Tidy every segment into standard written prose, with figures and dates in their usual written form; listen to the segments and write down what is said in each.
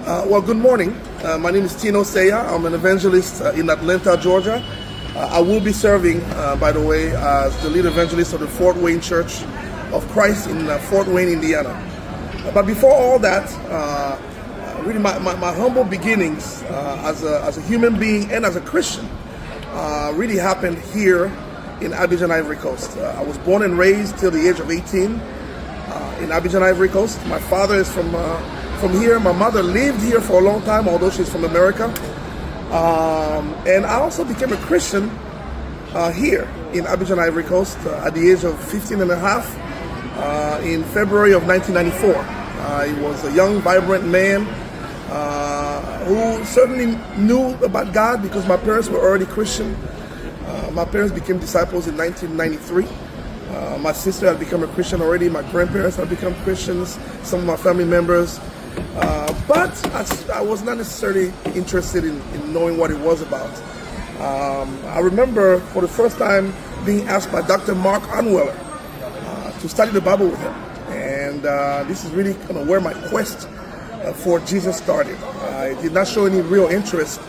Well, good morning. My name is Tino Seya. I'm an evangelist in Atlanta, Georgia. I will be serving, by the way, as the lead evangelist of the Fort Wayne Church of Christ in Fort Wayne, Indiana. But before all that, really my humble beginnings as a human being and as a Christian really happened here in Abidjan, Ivory Coast. I was born and raised till the age of 18 in Abidjan, Ivory Coast. My father is from here. My mother lived here for a long time, although she's from America. And I also became a Christian here in Abidjan, Ivory Coast at the age of 15 and a half in February of 1994. I was a young, vibrant man who certainly knew about God because my parents were already Christian. My parents became disciples in 1993. My sister had become a Christian already. My grandparents had become Christians. Some of my family members. But I was not necessarily interested in knowing what it was about. I remember for the first time being asked by Dr. Mark Anweller to study the Bible with him. And this is really kind of where my quest for Jesus started. I did not show any real interest,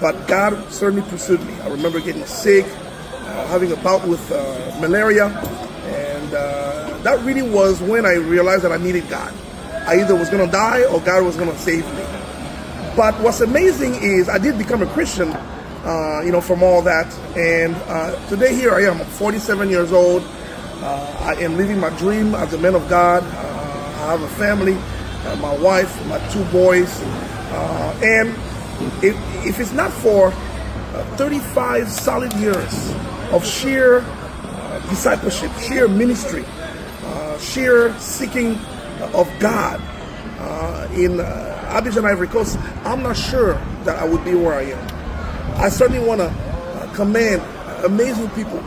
but God certainly pursued me. I remember getting sick, having a bout with malaria, and that really was when I realized that I needed God. I either was going to die or God was going to save me. But what's amazing is I did become a Christian, from all that. And today here I am. I'm 47 years old. I am living my dream as a man of God. I have a family, my wife, my 2 boys. And if it's not for 35 solid years of sheer discipleship, sheer ministry, sheer seeking of God in Abidjan, Ivory Coast, I'm not sure that I would be where I am. I certainly want to commend amazing people,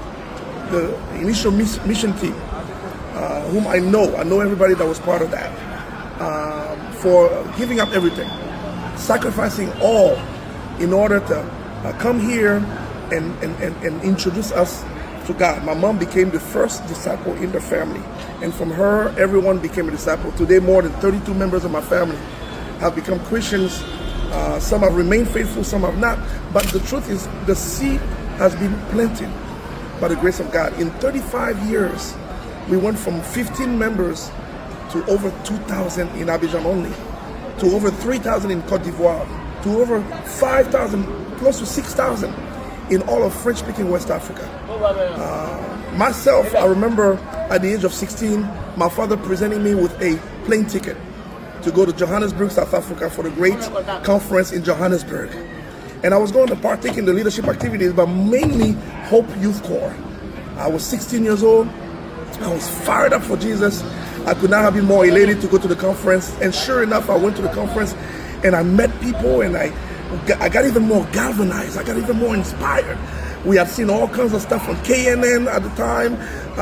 the initial mission team, whom I know everybody that was part of that, for giving up everything, sacrificing all in order to come here and introduce us to God. My mom became the first disciple in the family. And from her, everyone became a disciple. Today, more than 32 members of my family have become Christians. Some have remained faithful, some have not. But the truth is, the seed has been planted by the grace of God. In 35 years, we went from 15 members to over 2,000 in Abidjan only, to over 3,000 in Côte d'Ivoire, to over 5,000, close to 6,000 in all of French-speaking West Africa. Myself, I remember at the age of 16, my father presenting me with a plane ticket to go to Johannesburg, South Africa for the great conference in Johannesburg. And I was going to partake in the leadership activities, but mainly Hope Youth Corps. I was 16 years old. I was fired up for Jesus. I could not have been more elated to go to the conference. And sure enough, I went to the conference and I met people and I got even more galvanized. I got even more inspired. We had seen all kinds of stuff on KNN at the time.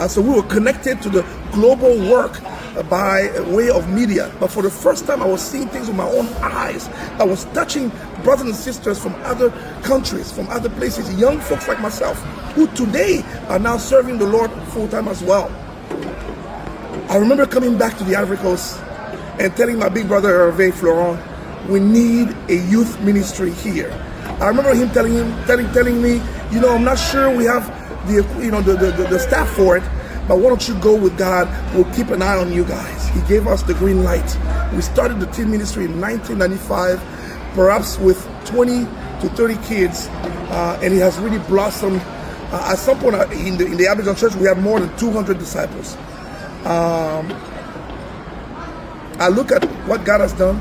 So we were connected to the global work by way of media. But for the first time, I was seeing things with my own eyes. I was touching brothers and sisters from other countries, from other places, young folks like myself, who today are now serving the Lord full-time as well. I remember coming back to the Ivory Coast and telling my big brother, Hervé Florent, we need a youth ministry here. I remember him telling me, I'm not sure we have the staff for it, but why don't you go with God? We'll keep an eye on you guys. He gave us the green light. We started the teen ministry in 1995, perhaps with 20 to 30 kids, and it has really blossomed. At some point in the Abidjan church, we had more than 200 disciples. I look at what God has done,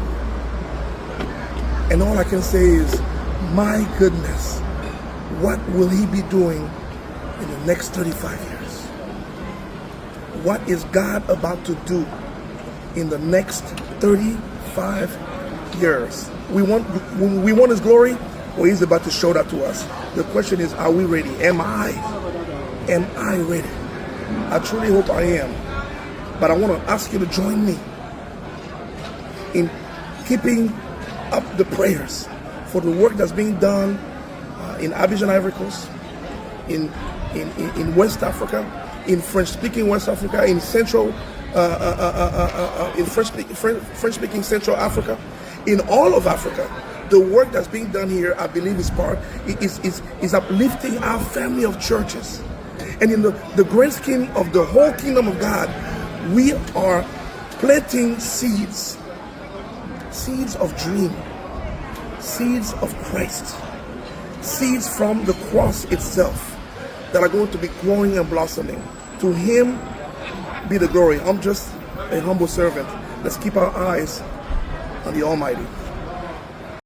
and all I can say is, my goodness, what will He be doing in the next 35 years? What is God about to do in the next 35 years? We want His glory, or He's about to show that to us. The question is, are we ready? Am I ready? I truly hope I am. But I want to ask you to join me in keeping up the prayers for the work that's being done in Abidjan, Ivory Coast, in West Africa, in French-speaking West Africa, in French-speaking Central Africa, in all of Africa. The work that's being done here, I believe, is uplifting our family of churches. And in the great scheme of the whole kingdom of God, we are planting seeds of dream, seeds of Christ, seeds from the cross itself that are going to be growing and blossoming. To Him be the glory. I'm just a humble servant. Let's keep our eyes on the Almighty.